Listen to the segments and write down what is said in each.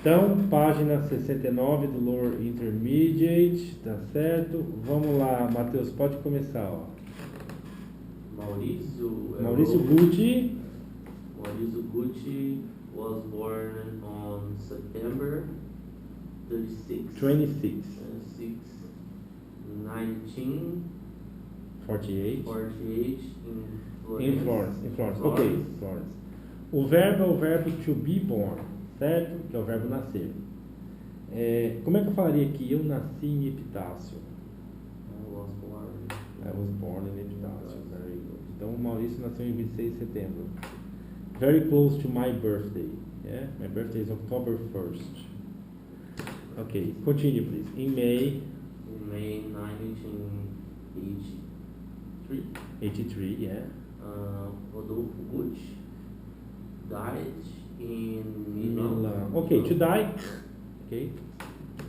Então, página 69 do Lower Intermediate, tá certo? Vamos lá, Matheus, pode começar, ó. Maurício Gucci. Maurício Gucci was born on September 26, 1948 in Florence. Ok, Florence. O verbo é o verbo to be born, certo? Que é o verbo nascer. Como é que eu falaria aqui? Eu nasci em Epitácio. I was born in Epitácio. Very good. Então, o Maurício nasceu em 26 de setembro. Very close to my birthday. Yeah? My birthday is October 1st. Okay, continue please. In May 1983. 83, yeah. Rodolfo Gucci died in Milan. Okay, to die. Okay,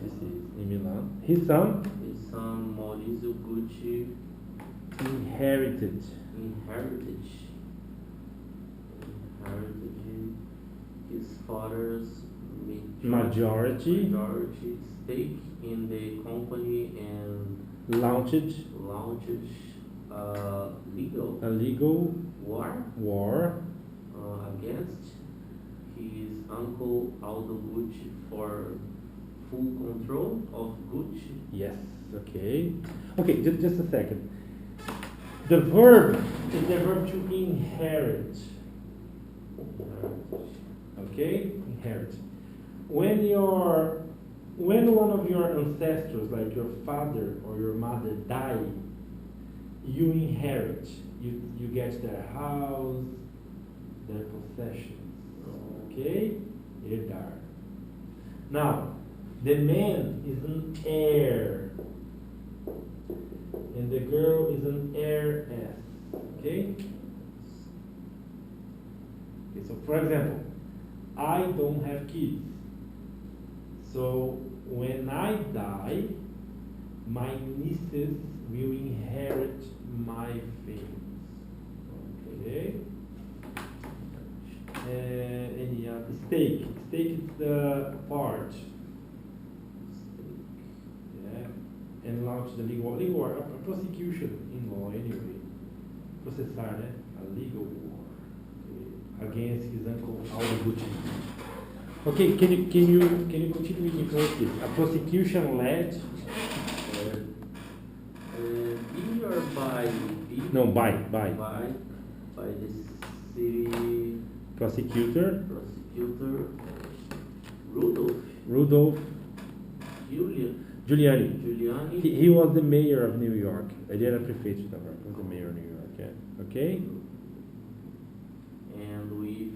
this is in Milan. His son Maurizio Gucci inherited his father's majority stake in the company and launched a legal war against his uncle Aldo Gucci for full control of Gucci. Yes, okay. Okay, just a second. The verb is the verb to inherit. Okay? Inherit. When one of your ancestors, like your father or your mother, die, you inherit. You get their house, their possessions. Okay? Herdar. Now, the man is an heir, and the girl is an heiress. Okay? So, for example, I don't have kids. So, when I die, my nieces will inherit my fame. Okay? Any other? Stake. Stake is the part. Yeah. And launch the legal war. A prosecution in law anyway. Processar, né? A legal war. Okay. Against his uncle Aldo Gucci. Okay, can you continue with me please? A prosecution led B or by? B? No, by The city prosecutor Rudolph Giuliani. He was the mayor of New York. Ele era prefeito de Nova York. He was the mayor of New York. Yeah. Okay. And with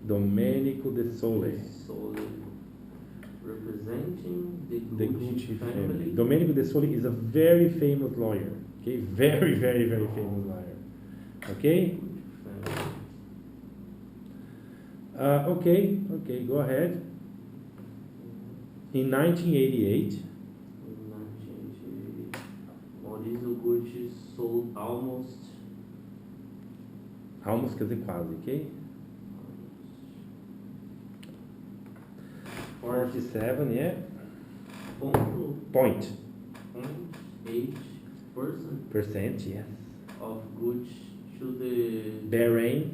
Domenico de Sole. Representing The Gucci family. Domenico de Sole is a very famous lawyer. Okay, very, very, very famous lawyer. Okay. Okay, go ahead. In 1988, Maurizio Gucci sold almost quer dizer quase, okay? 47, yeah. Point. 8%, yes. Of Gucci to the Bahrain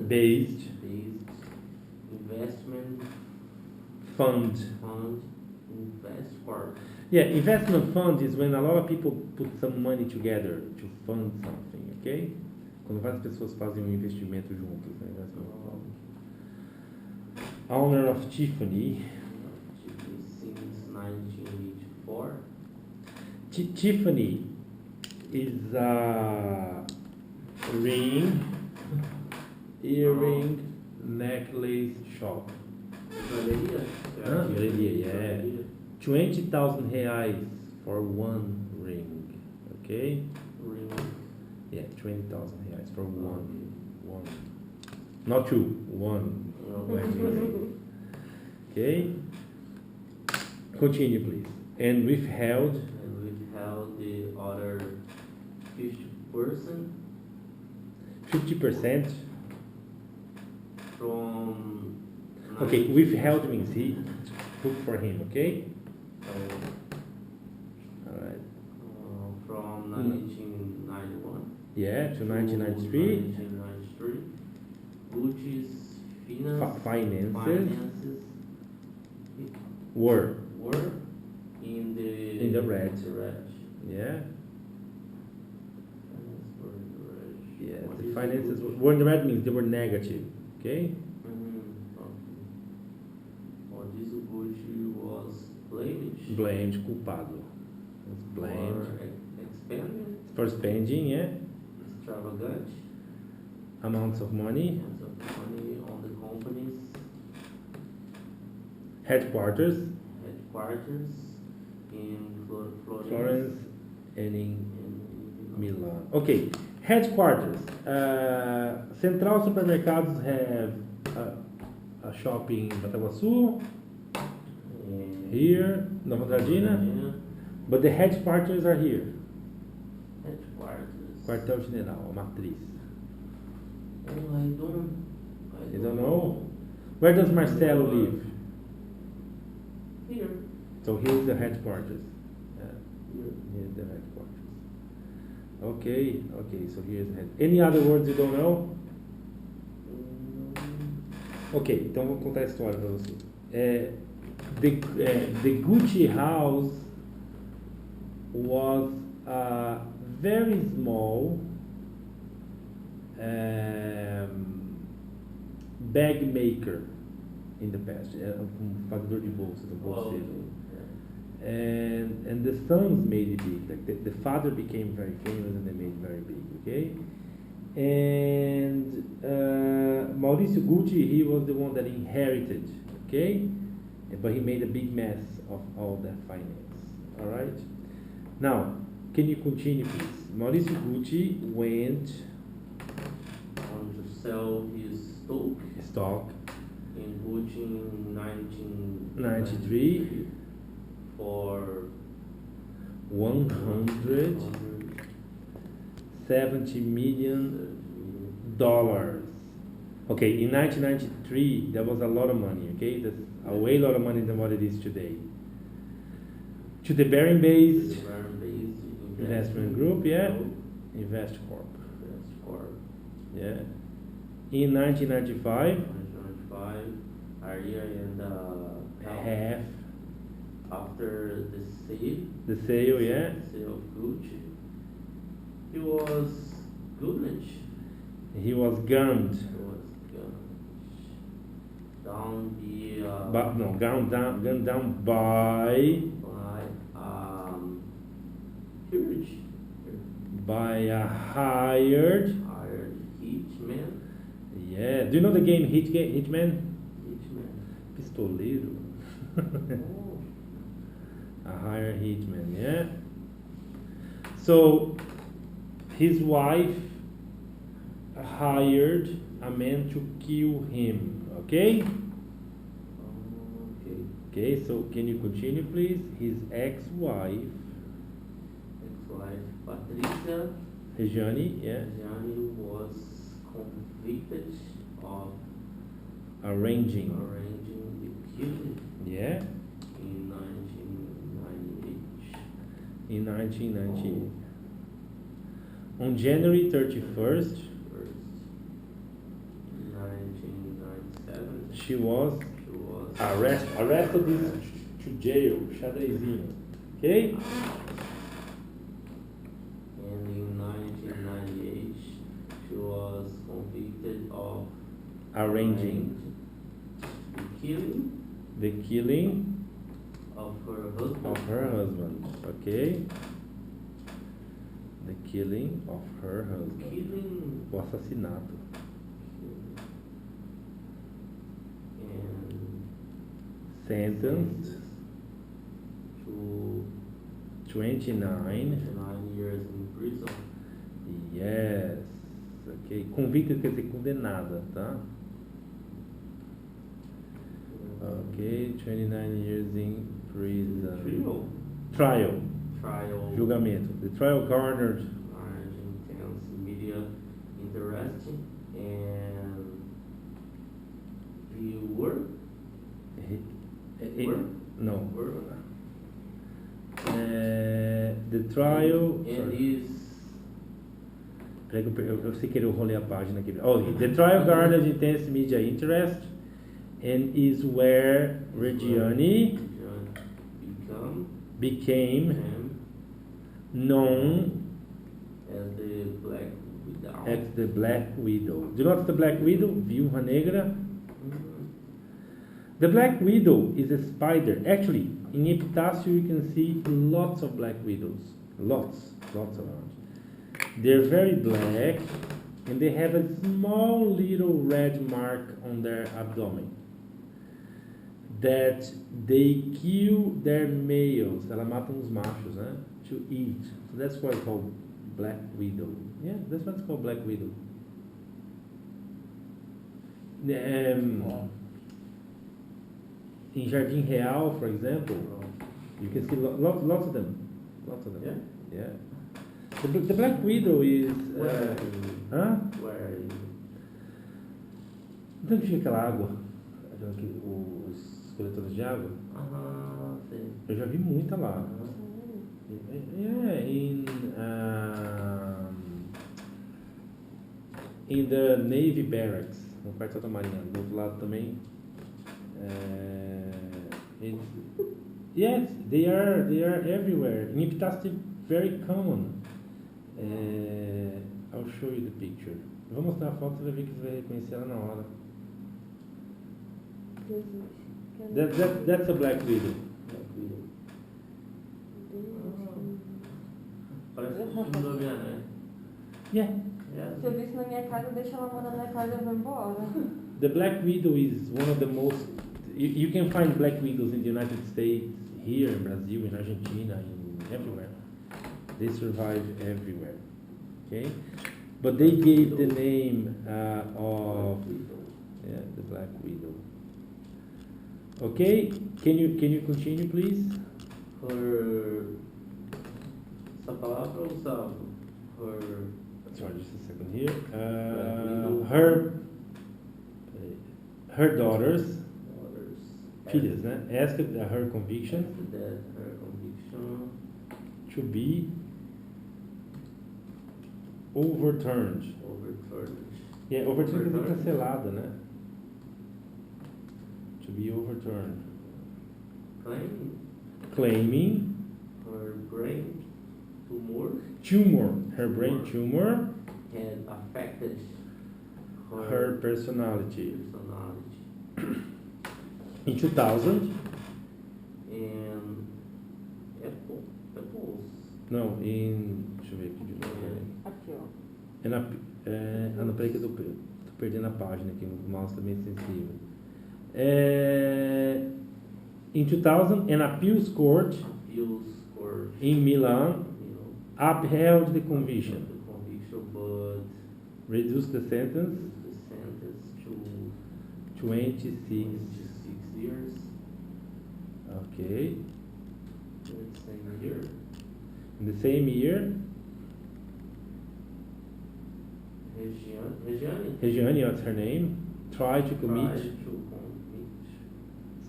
based investment fund. Yeah, investment fund is when a lot of people put some money together to fund something, okay? Quando várias pessoas fazem um investimento juntos, né? Investment fund. Owner of Tiffany. Since 1984. Tiffany is a ring, earring, necklace shop. Joalheria, yeah. 20,000 reais for one ring. Okay? Ring. Yeah, 20,000 reais for one. Not two, one. Okay? Continue, please. And withheld the other 50%. 50% from Okay, withheld means he took for him, okay? Alright. From 1991 Yeah, to 1993. 1993, Gucci's Finances were were in the red. Yeah. Yeah, What the is finances Gucci? were in the red means they were negative, okay? Or this Gucci was blamed Blamed, culpado. Was blamed for expanding for spending, yeah, extravagant amounts of money, amounts of money on the company's headquarters, in Florence and in in Milan. Okay, headquarters. Central Supermercados have a shopping in Bataguaçu, here, Nova Andradina, but the headquarters are here. Headquarters. Quartel General, a matriz. Oh, I You don't know? Where does Marcelo live? Here. So here's the headquarters. Here. Here's the headquarters. Okay, so here's the head. Any other words you don't know? Ok, então vou contar a história para você. The Gucci house was a very small bag maker in the past, fazedor de bolsas, bolseiro. And the sons made it big. Like the father became very famous and they made it very big. Okay, and Mauricio Gucci, he was the one that inherited. Okay, but he made a big mess of all that finance. All right. Now, can you continue, please? Mauricio Gucci went On to sell his stock in Gucci in 1993 for $170 million. Okay, in 1993, that was a lot of money, okay? That's a way lot of money than what it is today. To the Bahrain-based investment group, yeah? InvestCorp. Yeah. In 1995, a year and half after the sale, yeah? sale of Gucci, he was Gucci. He was gunned. Gunned down by a hired hitman. Yeah. Do you know the game Hitman? Pistoleiro. A hired hitman, yeah. So his wife hired a man to kill him, okay? Okay, so can you continue, please? His ex-wife, Patricia Regiane, yeah, was convicted of arranging the killing yeah, in 1998. in 1998. On January 31st, 1997, she was arrested to jail, xadrezinho, okay? And in 1998, she was convicted of Arranging the killing of her husband, okay? The killing of her husband. O assassinato. And Sentenced to 29 years in prison. Yes. Ok. Convicted quer dizer condenada, tá? Ok. 29 years in prison. Trial. Julgamento. The trial garnered Intense media interest and Were? No. Were? The trial. And Sorry. is Eu sei que eu rolei a página aqui. Oh, the trial garnered intense media interest and is where Reggiani became known as the Black Widow. as the Black Widow. Do you know what's the Black Widow? Viúva Negra. The Black Widow is a spider. Actually, in Epitácio you can see lots of Black Widows. Lots around. They're very black and they have a small little red mark on their abdomen that they kill their males. Ela mata os machos, né? To eat. So that's why it's called Black Widow. Yeah, that's why it's called Black Widow. In Jardim Real, for example, you can see lots of them. Lots of them. Yeah. The Black Widow is. Where Então que fica aquela água? Os coletores de água? Sim. Eu já vi muita lá. In the Navy Barracks, no quartel da Marinha. Do outro lado também. Yes, they are everywhere. In Epitácio, very common. I'll show you the picture. Eu vou mostrar a foto, você vai ver que você vai reconhecer ela na hora. That's a Black Widow. Parece um filme do Homem-Aranha. Yeah. Se eu vi isso na minha casa, deixa ela na minha casa e eu vou embora. The Black Widow is one of the most. You can find Black Widows in the United States, here in Brazil, in Argentina, everywhere. They survive everywhere. Okay, but they gave the name of the Black Widow. Okay, can you continue, please? Essa palavra ou salvo? Sorry, just a second here. Her daughters. Filhas, né? Asked her conviction to be overturned. Yeah, overturned quer dizer cancelada, né? To be overturned. Claiming her brain tumor. Her brain tumor had affected her personality. In 2000. And apples. Não, deixa eu ver aqui de novo. Aqui, ó. Não, peraí que eu tô perdendo a página aqui, o mouse tá meio sensível. In 2000, an appeals court in Milan upheld the conviction, but reduced the sentence to 26 years. Okay. In the same year, Regiane, what's her name, tried to commit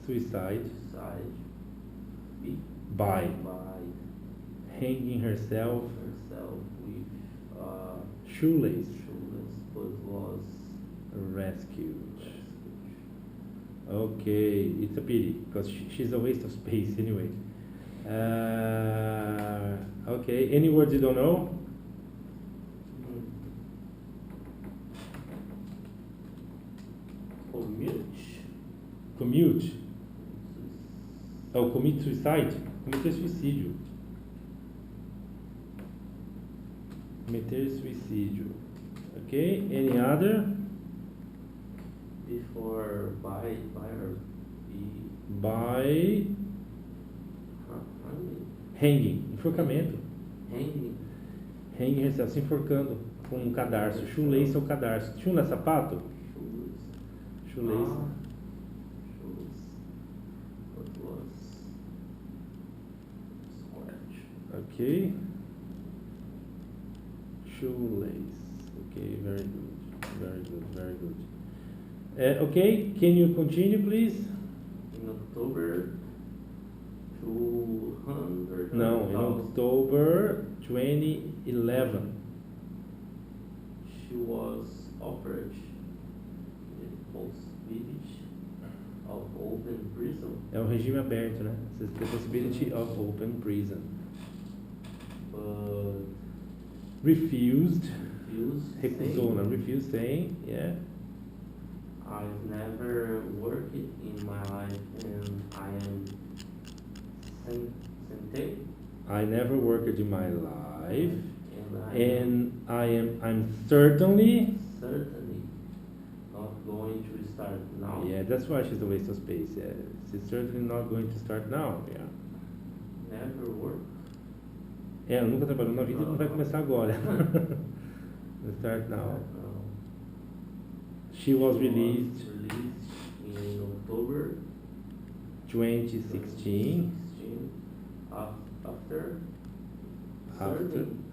suicide by hanging herself with shoelace, but was rescued. Okay, it's a pity because she's a waste of space anyway. Okay, any words you don't know? Commute. Oh, commit suicide. Cometer suicídio. Cometer suicídio. Okay, any other? Before by hanging, enforcamento. Hanging herself, se enforcando com um cadarço. Shoelace é o cadarço. Shoe não é sapato? Shoelace. Okay. Shoelace. Okay, very good. Okay, can you continue, please? In October, 200. No, in October 2011. She was offered the possibility of open prison, É o regime aberto, né? The possibility of open prison. but Refused. refused, Recusou, não. saying, Refused saying, yeah. I've never worked in my life and I am sentenced I never worked in my life, and I'm certainly. not going to start now. Yeah, that's why she's a waste of space. Yeah, she's certainly not going to start now. Yeah. Never work. É, ela nunca trabalhou na vida e não vai começar agora. Will start now. She was released in October 2016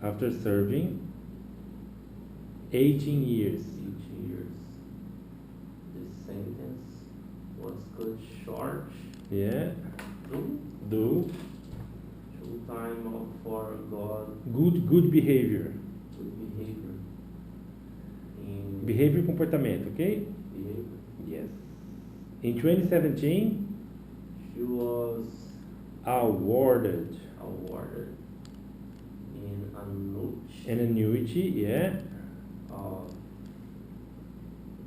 after serving 18 years. 18 years. The sentence was cut short Yeah. to Do time for God good behavior. good behavior. In Behavior comportamento, okay? behavior. Yes. In 2017, She was awarded in an annuity, yeah,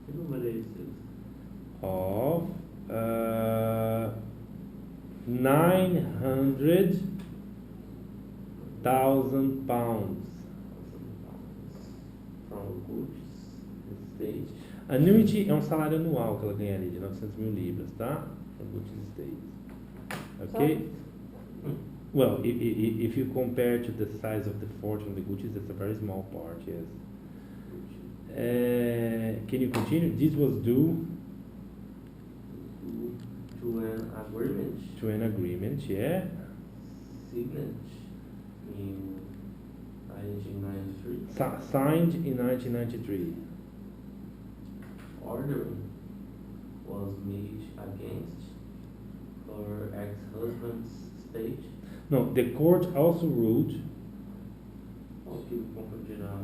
que número é esse? of 900,000 pounds. From which state? Annuity é um salário anual que ela ganharia de 900 mil libras, tá? From which state? Okay? Well, if you compare to the size of the fortune of the Gucci's, that's a very small part, yes. Can you continue? This was due To an agreement to an agreement, yeah. signed in 1993. Signed in 1993. Ordering was made against her ex-husband's state. No, the court also ruled. O que confundirá?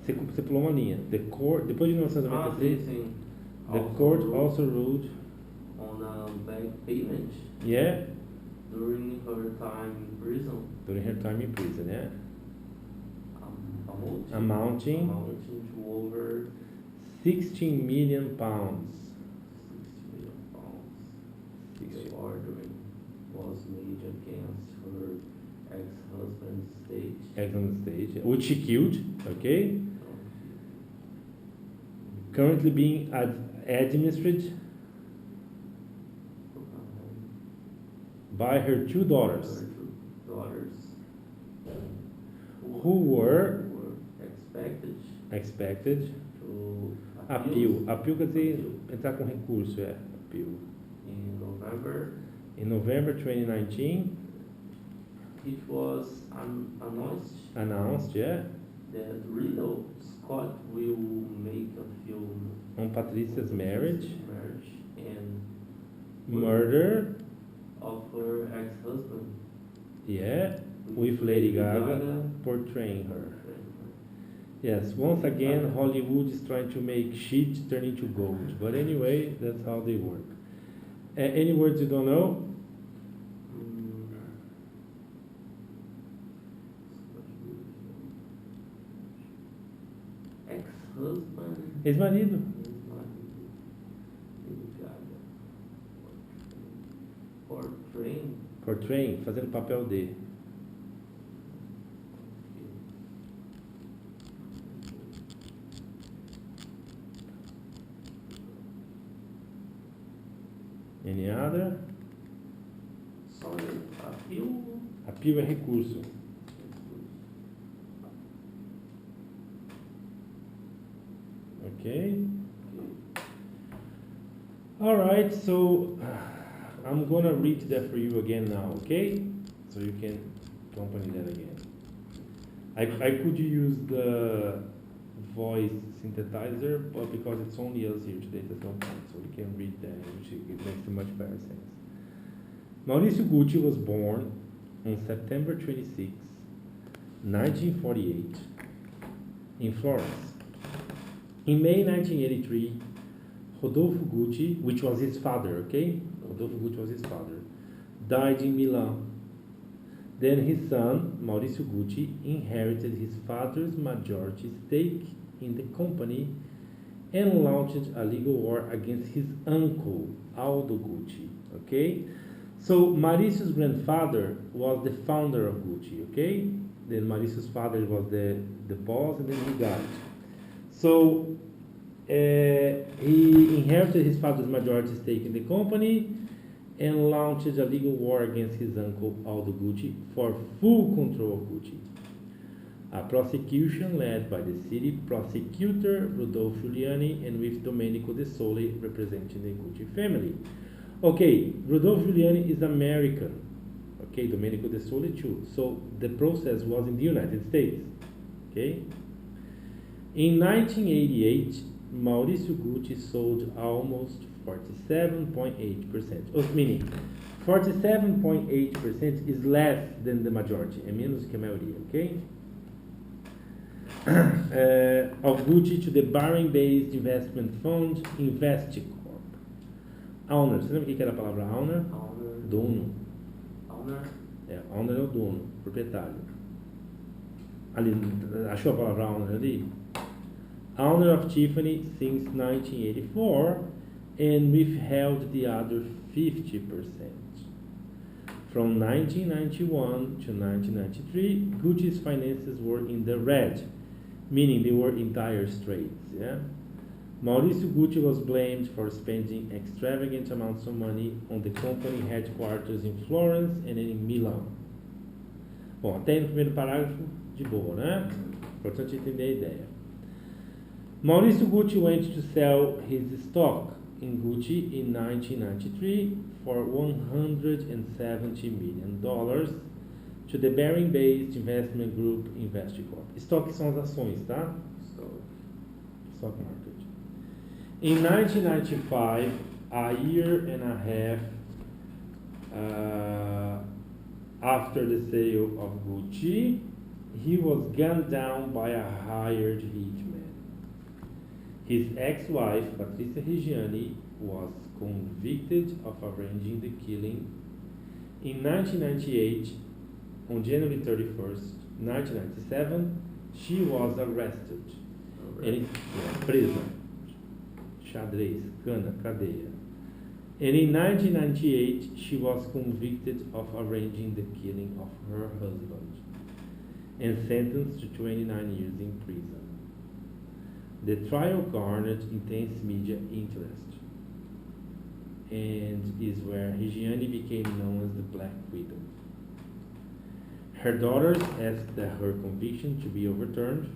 Você pulou uma linha. The court, depois de 1993, sim. the court also ruled. On a back payment Yeah, during her time in prison. during her time in prison, yeah. Amounting Amounting to over 16 million pounds. 60 million pounds. 60. The ordering was made against her ex-husband's state. Excellent stage, which she killed, okay? Currently being administered by her two daughters, who were expected to appeal. Appeal quer dizer entrar com recurso, é. Appeal. In In November 2019, it was announced, yeah, that Riddle Scott will make a film on Patricia's marriage, and murder, of her ex-husband. yeah, with Lady Gaga portraying her. Yes, once again, Hollywood is trying to make shit turn into gold. But anyway, that's how they work. Any words you don't know? Ex-husband. Ex-marido. Portraying, fazendo o papel de. Any other? Sorry, appeal. Appeal é recurso. Okay. All right, so I'm gonna read that for you again now, okay? So you can accompany that again. I could use the voice synthesizer, but because it's only us here today, there's no point. So we can read that, which it makes a much better sense. Maurício Gucci was born on September 26, 1948, in Florence. In May 1983, Rodolfo Gucci, which was his father, okay? Rodolfo Gucci was his father, died in Milan. Then his son, Maurício Gucci, inherited his father's majority stake in the company and launched a legal war against his uncle, Aldo Gucci, okay? So Mauricio's grandfather was the founder of Gucci, okay? Then Mauricio's father was the boss, and then he died. So he inherited his father's majority stake in the company and launched a legal war against his uncle Aldo Gucci for full control of Gucci. A prosecution led by the city prosecutor Rodolfo Giuliani and with Domenico De Sole representing the Gucci family. Okay, Rodolfo Giuliani is American. Okay, Domenico De Sole too. So the process was in the United States. Okay. In 1988, Maurício Gucci sold almost 47.8%. Meaning, 47.8% is less than the majority, é menos que a maioria, okay? Of Gucci to the Bahrain-based investment fund Investicorp. Owner, você lembra o que era a palavra owner? Owner. Dono. Owner. Owner é o dono, proprietário. Ali, achou a palavra owner ali? Owner of Tiffany since 1984 and withheld the other 50%. From 1991 to 1993, Gucci's finances were in the red, meaning they were in dire straits. Yeah? Maurício Gucci was blamed for spending extravagant amounts of money on the company headquarters in Florence and in Milan. Bom, até no primeiro parágrafo, de boa, né? Importante entender a ideia. Maurício Gucci went to sell his stock in Gucci in 1993 for $170 million to the Bahrain-based investment group Investicorp. Stock são as ações, tá? Stock market. In 1995, a year and a half after the sale of Gucci, he was gunned down by a hired hitman. His ex-wife, Patrícia Reggiani, was convicted of arranging the killing. In 1998, on January 31st, 1997, she was arrested. Presa. Xadrez, cana, cadeia. And in 1998, she was convicted of arranging the killing of her husband and sentenced to 29 years in prison. The trial garnered intense media interest and is where Reggiani became known as the Black Widow. Her daughters asked that her conviction to be overturned,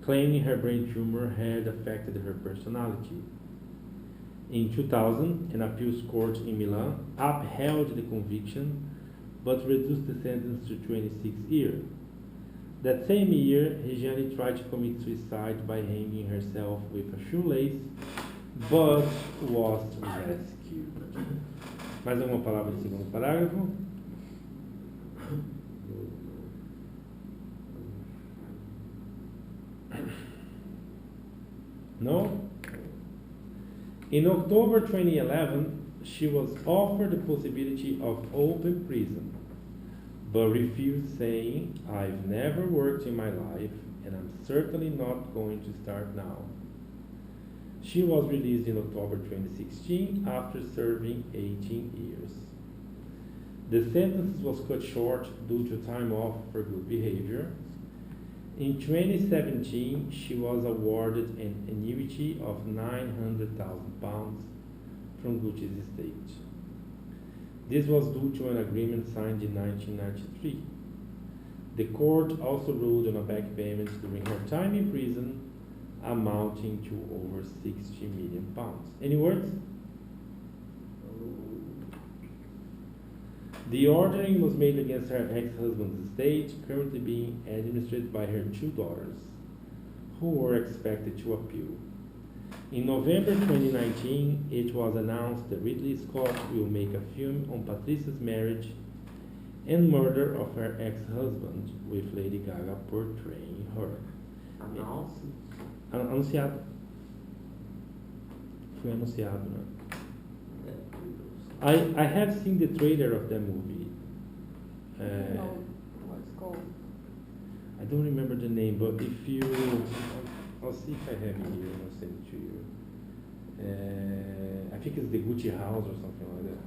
claiming her brain tumor had affected her personality. In 2000, an appeals court in Milan upheld the conviction but reduced the sentence to 26 years. That same year, Reggiani tried to commit suicide by hanging herself with a shoelace, but was rescued. Mais alguma palavra no segundo parágrafo? No? In October 2011, she was offered the possibility of open prison, but refused, saying, "I've never worked in my life, and I'm certainly not going to start now." She was released in October 2016 after serving 18 years. The sentence was cut short due to time off for good behavior. In 2017, she was awarded an annuity of £900,000 from Gucci's estate. This was due to an agreement signed in 1993. The court also ruled on a back payment during her time in prison, amounting to over £60 million. Any words? The ordering was made against her ex-husband's estate, currently being administered by her two daughters, who were expected to appeal. In November 2019, it was announced that Ridley Scott will make a film on Patricia's marriage and murder of her ex-husband, with Lady Gaga portraying her. Announced? Anunciado. Foi anunciado, né? I have seen the trailer of that movie. No, what's called? I don't remember the name, but if you, I'll see if I have it here. I'll send it to you. I think it's the Gucci House or something like that.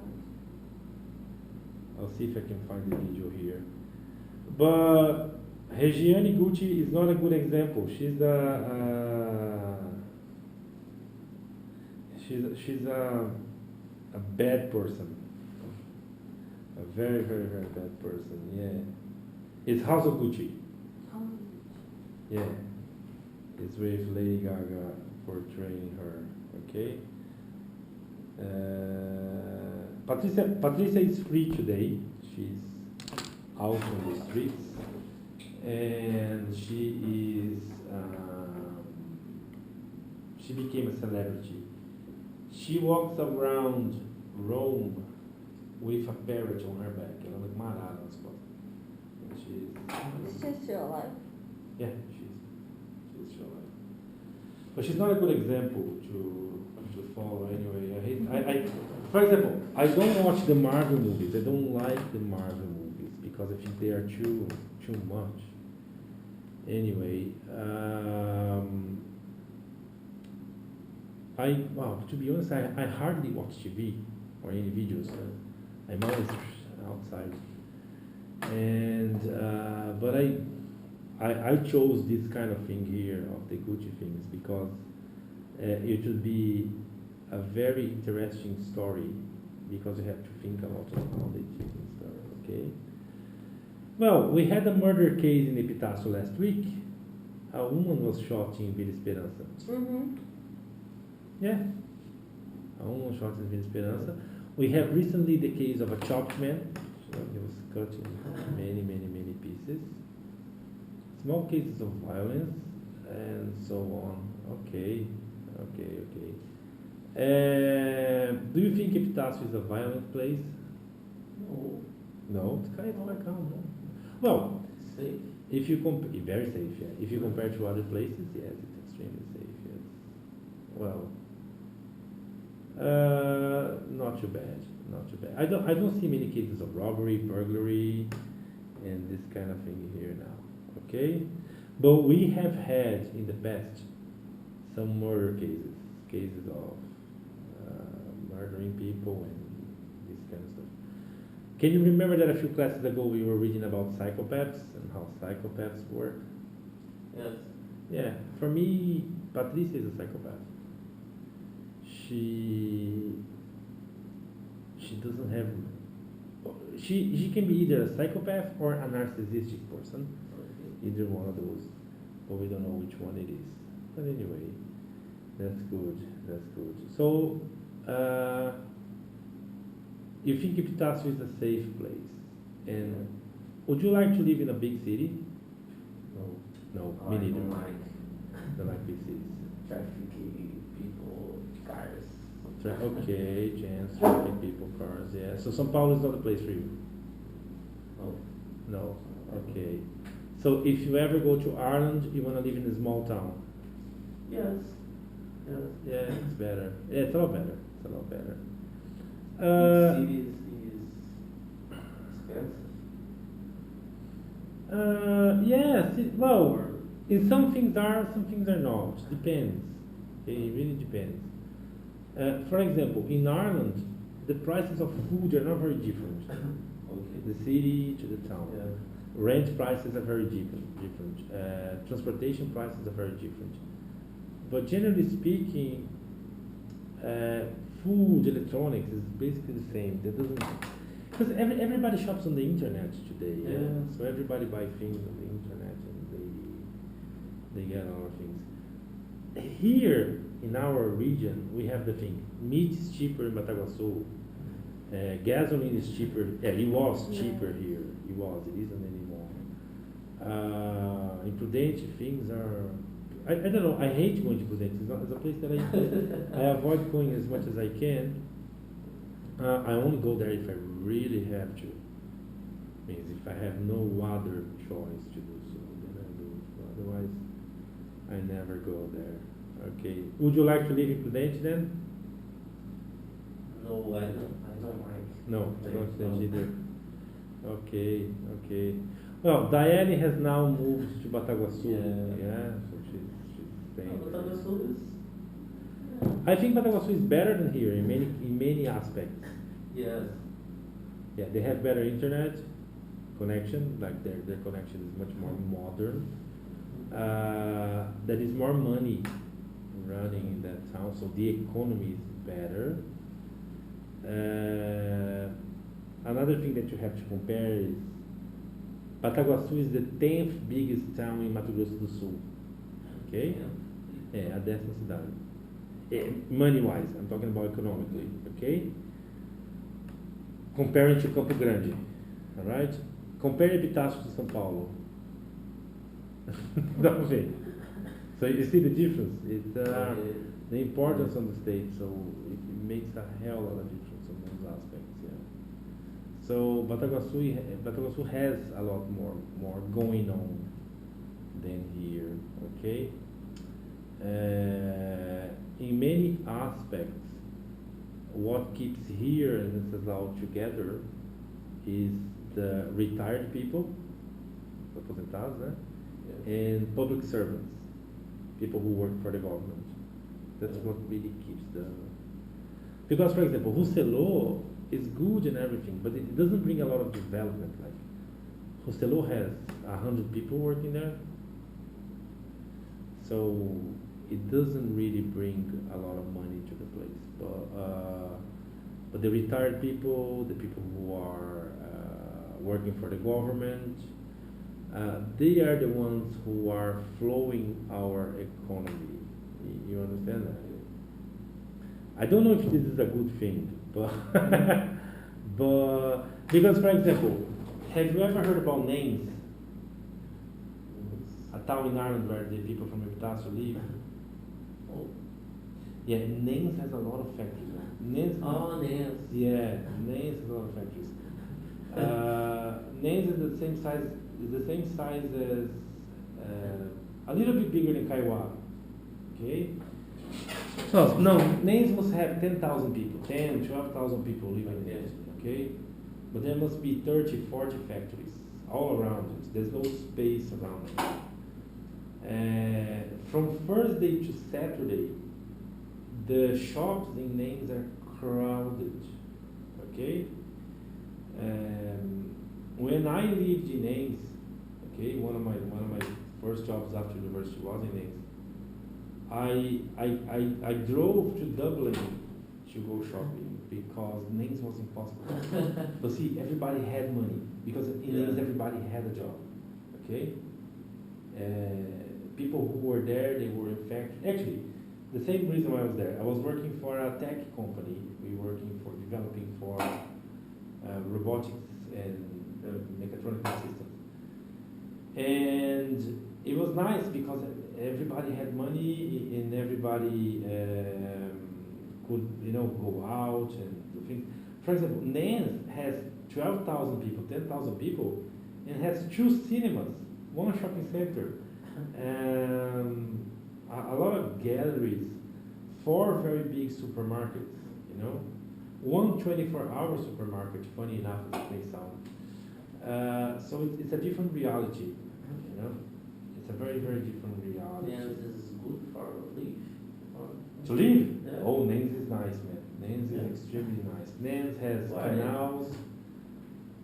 I'll see if I can find the video here. But Regiane Gucci is not a good example. She's a bad person. A very, very, very bad person. Yeah. It's House of Gucci. Yeah. It's with Lady Gaga portraying her. Okay. Patricia is free today. She's out on the streets, and she became a celebrity. She walks around Rome with a parrot on her back. Ela anda com uma arara nas costas. She's still alive. Yeah, she's still alive. But she's not a good example to follow anyway. For example, I don't watch the Marvel movies. I don't like the Marvel movies because I think they are too much. Anyway, to be honest, I hardly watch TV or any videos. I'm always outside, and but I chose this kind of thing here of the Gucci things because it would be a very interesting story because you have to think a lot of how they did and stuff. Okay. Well, we had a murder case in Epitácio last week. A woman was shot in Vila Esperança. Mm-hmm. Yeah. A woman was shot in Vila Esperança. We have recently the case of a chopped man. So he was cut in many, many, many pieces. Small cases of violence and so on. Okay. Do you think Epitácio is a violent place? No. No, it's kind of calm. No? Well, Safe. if you very safe. Yeah. If you compare to other places, yes, it's extremely safe. Yes. Well, not too bad. Not too bad. I don't see many cases of robbery, burglary, and this kind of thing here now. Okay, but we have had in the past some murder cases of murdering people and this kind of stuff. Can you remember that a few classes ago we were reading about psychopaths and how psychopaths work? Yes. Yeah, for me, Patricia is a psychopath. She doesn't have. She can be either a psychopath or a narcissistic person. Either one of those, but we don't know which one it is. But anyway, that's good. So, you think Epitácio is a safe place? And would you like to live in a big city? No, me I neither. don't like Don't like big cities. traffic, people, cars. Okay, chance, traffic, people, cars. Yeah. So São Paulo is not a place for you. No. Okay. So if you ever go to Ireland, you want to live in a small town. Yes. Yeah, it's better. Yeah, it's a lot better. Cities is expensive. Yes. Well, in some things are, some things are not. Depends. Okay, it really depends. For example, in Ireland, the prices of food are not very different. Okay. The city to the town. Yeah. Rent prices are very different. Transportation prices are very different. But generally speaking, food, electronics is basically the same. That doesn't, because everybody shops on the internet today. Yeah. Yeah. So everybody buys things on the internet and they get a lot of things. Here in our region, we have the thing: meat is cheaper in Bataguaçu. Gasoline is cheaper. Yeah, it was cheaper here. It isn't anymore. In Prudente, things are. I don't know, I hate going to Prudente. It's a place that I avoid going as much as I can. I only go there if I really have to. Means if I have no other choice to do so, then I do it. Otherwise, I never go there. Okay. Would you like to live in Prudente then? No, I don't like. No, I don't No. think either. Okay, okay. Well, Diane has now moved to Bataguaçu. Yeah. So she's staying. But there. Bataguaçu is. I think Bataguaçu is better than here in many aspects. Yes. Yeah, they have better internet connection, like their connection is much more modern. There is more money running in that town, so the economy is better. Another thing that you have to compare is Bataguaçu is the 10th biggest town in Mato Grosso do Sul. Okay? É a 10ª cidade. Money wise, I'm talking about economically. Okay? Comparing to Campo Grande. Alright? Compare Epitácio to São Paulo. Dá pra ver. So you see the difference? It's the importance of the state, so it makes a hell of a difference on those aspects. Yeah. So Bataguaçu has a lot more going on than here. Okay. In many aspects, what keeps here and this is all together is the retired people, aposentados, né? And public servants, people who work for the government. That's what really keeps the. Because, for example, Rousselot is good and everything, but it doesn't bring a lot of development. Like Rousselot has 100 people working there, so it doesn't really bring a lot of money to the place. But the retired people, the people who are working for the government, they are the ones who are flowing our economy. You understand that? I don't know if this is a good thing, but because, for example, have you ever heard about Names? A town in Ireland where the people from Epitácio live. Oh. Yeah, Names has a lot of factories. Names. Oh, yes. Yeah, Names has a lot of factories. Names is the same size. Is the same size as a little bit bigger than Kaiwa. Okay. So no, Names must have 10,000 people, 10, 12,000 people living there. Okay, but there must be 30, 40 factories all around it. There's no space around it. From Thursday to Saturday, the shops in Names are crowded. Okay. When I lived in Names, okay, one of my first jobs after university was in Names. I drove to Dublin to go shopping because Names was impossible. But see, everybody had money because in Names everybody had a job. Okay. People who were there, they were in fact actually the same reason why I was there. I was working for a tech company. We were working for developing for robotics and mechatronic systems. And it was nice because everybody had money and everybody could, go out and do things. For example, Nance has 12,000 people, 10,000 people, and has 2 cinemas, 1 shopping center, a lot of galleries, 4 very big supermarkets, 1 24-hour supermarket, funny enough, it may sound. So it's a different reality, It's a very, very different reality. Yes, this is good for live. To live? Yeah. Oh, Nance is nice, man. Nance is extremely nice. Nance has Why? canals.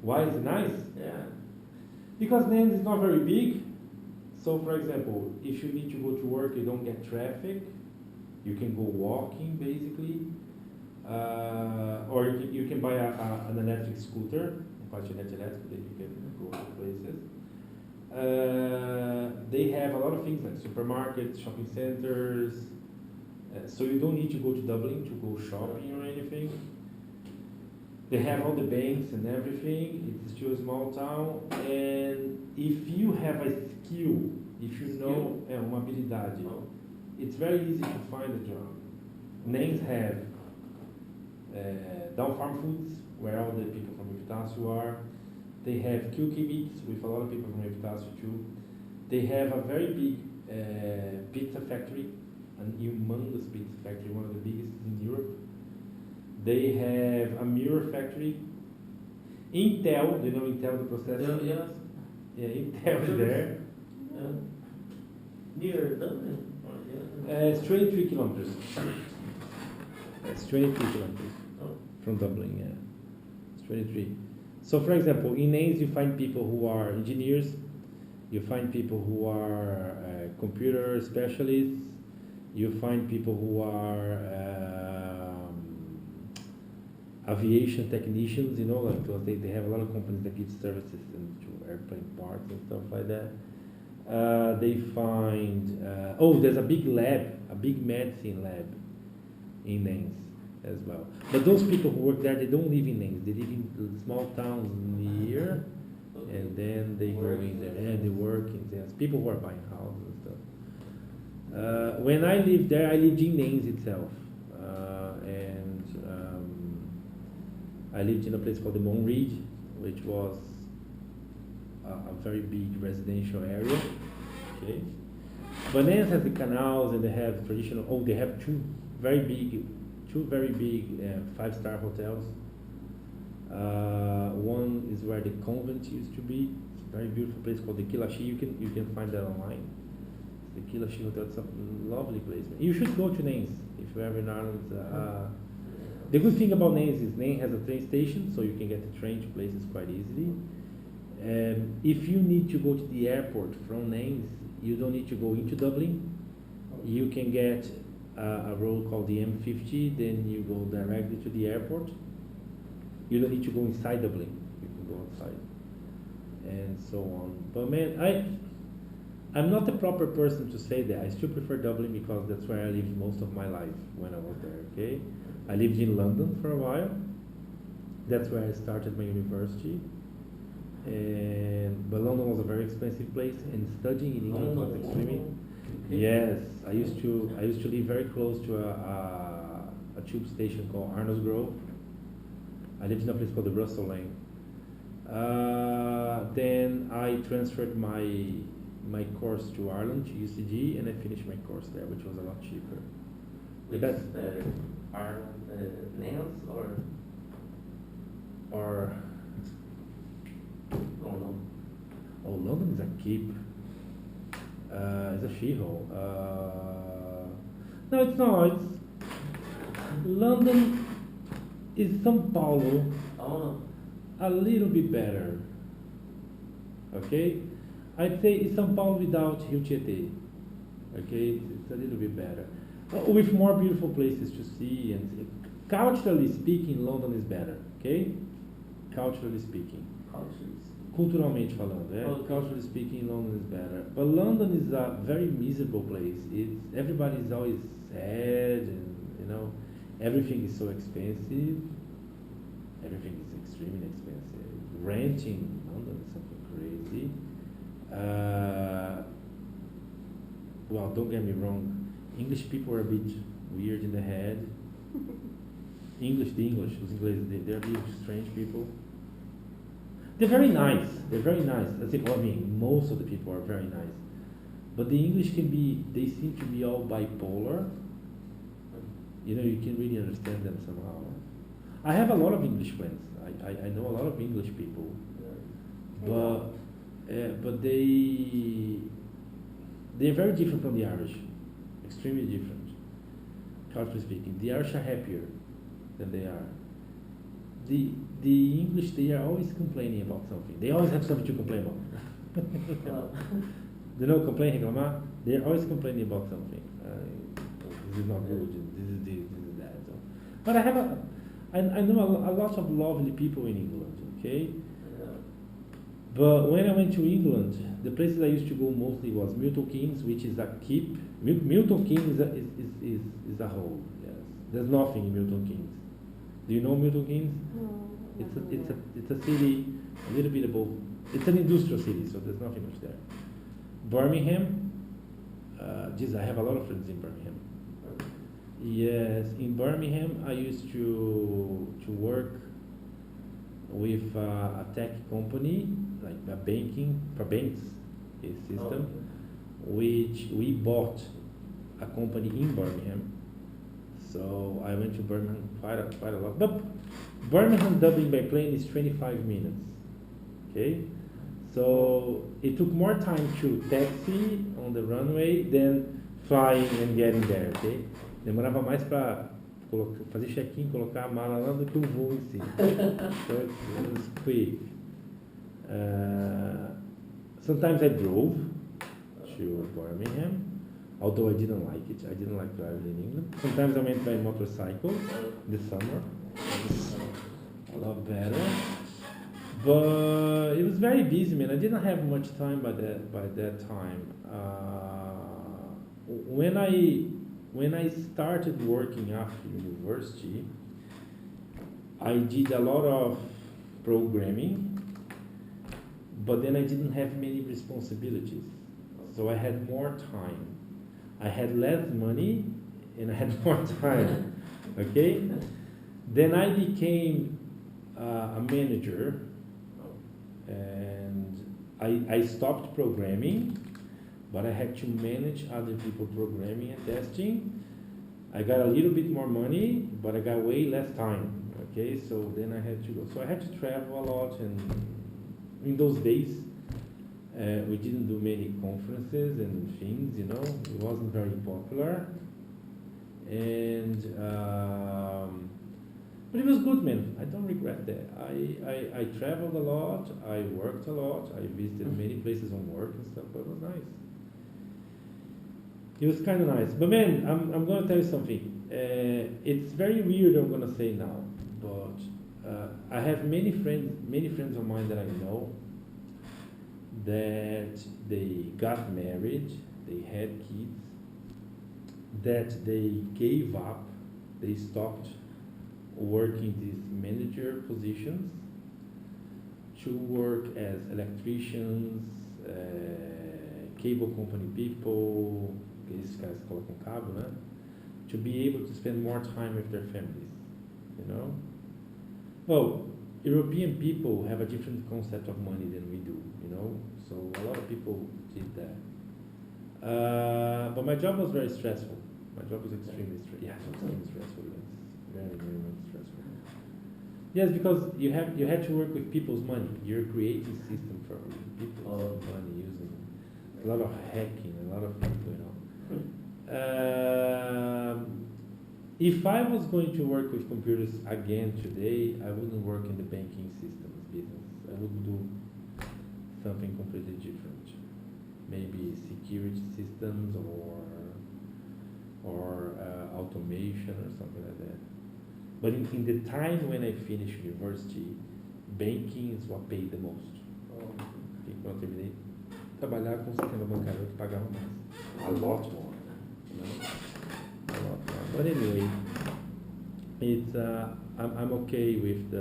Why is it nice? Yeah. Because Nance is not very big. So, for example, if you need to go to work, you don't get traffic. You can go walking, basically. Or you can buy an electric scooter, patinete elétrico, that you can go to places. They have a lot of things like supermarkets, shopping centers. So you don't need to go to Dublin to go shopping or anything. They have all the banks and everything. It's still a small town. And if you have a skill If you know, uma habilidade. Oh. It's very easy to find a job. Names have Down Farm Foods, where all the people from Epitácio are. They have Kilky Meats, with a lot of people from Epitácio too. They have a very big pizza factory, an humongous pizza factory, one of the biggest in Europe. They have a mirror factory. Intel, do you know Intel, the processor? Yes. Yeah, Intel is there. Near Dublin? It's 23 kilometers. It's 23 kilometers Oh. from Dublin, yeah. It's 23. So, for example, in Ains you find people who are engineers, you find people who are computer specialists, you find people who are aviation technicians, you know, like because they have a lot of companies that give services to airplane parts and stuff like that. They find, there's a big lab, a big medicine lab in Nains as well. But those people who work there, they don't live in Nains, they live in small towns near, and then they go in there, and they work in there. People who are buying houses and stuff. When I lived there, I lived in Nains itself. I lived in a place called the Monreed, which was a very big residential area. Okay, but Nains has the canals, and they have traditional. They have two very big 5-star hotels. One is where the convent used to be. It's a very beautiful place called the Kilashi. You can find that online. The Kilashi Hotel. It's a lovely place. You should go to Nains if you're ever in Ireland. The good thing about Nains is Nains has a train station, so you can get the train to places quite easily. If you need to go to the airport from Nains, you don't need to go into Dublin. You can get a road called the M50, then you go directly to the airport. You don't need to go inside Dublin. You can go outside, and so on. But man, I'm not the proper person to say that. I still prefer Dublin because that's where I lived most of my life when I was there. Okay. I lived in London for a while. That's where I started my university. But London was a very expensive place, and studying in England was extremely. Yes, I used to live very close to a tube station called Arnos Grove. I lived in a place called the Russell Lane. Then I transferred my course to Ireland, to UCG, and I finished my course there, which was a lot cheaper. Which is better, Ireland, Nails or London? Oh, London is a keep. It's a shithole. No, it's not. London is São Paulo. Oh. A little bit better. Okay, I'd say it's São Paulo without Rio Tietê. Okay, it's a little bit better. With more beautiful places to see, and culturally speaking, London is better. Okay, culturally speaking. Culturalmente falando, culturally speaking, London is better. But London is a very miserable place. Everybody is always sad, and everything is so expensive. Everything is extremely expensive. Renting in London is something crazy. Well, don't get me wrong. English people are a bit weird in the head. The English, os ingleses, they're a bit strange people. They're very nice. I mean, most of the people are very nice. But the English they seem to be all bipolar. You can really understand them somehow. I have a lot of English friends. I know a lot of English people. But they're very different from the Irish. Extremely different, culturally speaking. The Irish are happier than they are. The English, they are always complaining about something. They always have something to complain about. They don't complain, reclamar. They're always complaining about something. This is not good. This is this. This is that. So. But I know a lot of lovely people in England. Okay. But when I went to England, the places I used to go mostly was Milton Keynes, which is a keep. Milton Keynes is a hole. Yes, there's nothing in Milton Keynes. Do you know Milton Keynes? No. It's a city a little bit above. It's an industrial city, so there's nothing much there. Birmingham. I have a lot of friends in Birmingham. Yes, in Birmingham, I used to work with a tech company, like a banking for banks a system, which we bought a company in Birmingham. So I went to Birmingham quite a lot. But Birmingham Dublin by plane is 25 minutes. Okay, so it took more time to taxi on the runway than flying and getting there. Okay, demorava mais para fazer check-in, colocar a mala lá do que o voo em si. So it was quick. Sometimes I drove to Birmingham, although I didn't like it. I didn't like driving in England. Sometimes I went by motorcycle in the summer. It was a lot better. But it was very busy, man. I didn't have much time by that time. When I started working after university, I did a lot of programming, but then I didn't have many responsibilities. So I had more time. I had less money and I had more time. Okay? Then I became a manager, and I stopped programming, but I had to manage other people programming and testing. I got a little bit more money, but I got way less time. Okay, so then I had to go. So I had to travel a lot, and in those days, we didn't do many conferences and things, you know. It wasn't very popular, and but it was good, man. I don't regret that. I traveled a lot. I worked a lot. I visited many places on work and stuff. But it was nice. It was kind of nice. But man, I'm gonna tell you something. It's very weird. I'm gonna say now, but I have many friends of mine that I know that they got married, they had kids, that they gave up, they stopped working these manager positions to work as electricians, cable company people, esses caras que colocam cabo, né? To be able to spend more time with their families, you know? Well, European people have a different concept of money than we do, you know? So a lot of people did that. But my job was very stressful. My job was extremely stressful. Yeah, it was extremely stressful. Very, very much stressful. Yes, because you had to work with people's money. You're creating system for people's money using a lot of hacking, a lot of people, you know. If I was going to work with computers again today, I wouldn't work in the banking systems business. I would do something completely different. Maybe security systems or automation or something like that. But in the time when I finished university, banking is what paid the most. Quando eu terminei, trabalhar com o sistema bancário que pagava mais. A lot more. You know? A lot more. But anyway, it's I'm okay with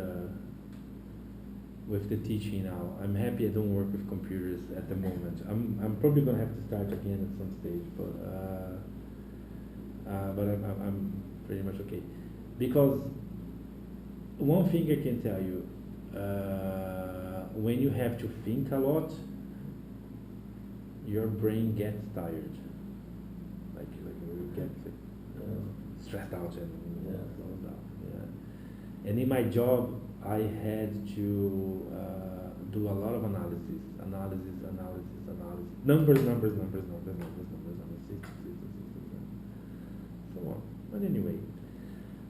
the teaching now. I'm happy I don't work with computers at the moment. I'm probably gonna have to start again at some stage, but I'm pretty much okay. Because one thing I can tell you, when you have to think a lot, your brain gets tired. Like you get stressed out and slows down. Yeah. And in my job, I had to do a lot of analysis, numbers, so on. But anyway,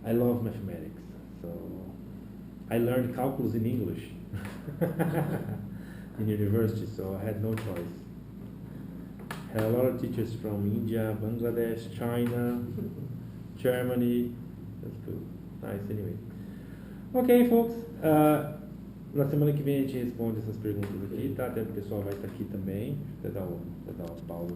I love mathematics, so I learned calculus in English in university, so I had no choice. Had a lot of teachers from India, Bangladesh, China, Germany. That's cool. Nice, anyway. Ok, folks. Na semana que vem a gente responde essas perguntas aqui, tá? Até o pessoal vai estar aqui também. Vou dar uma pausa.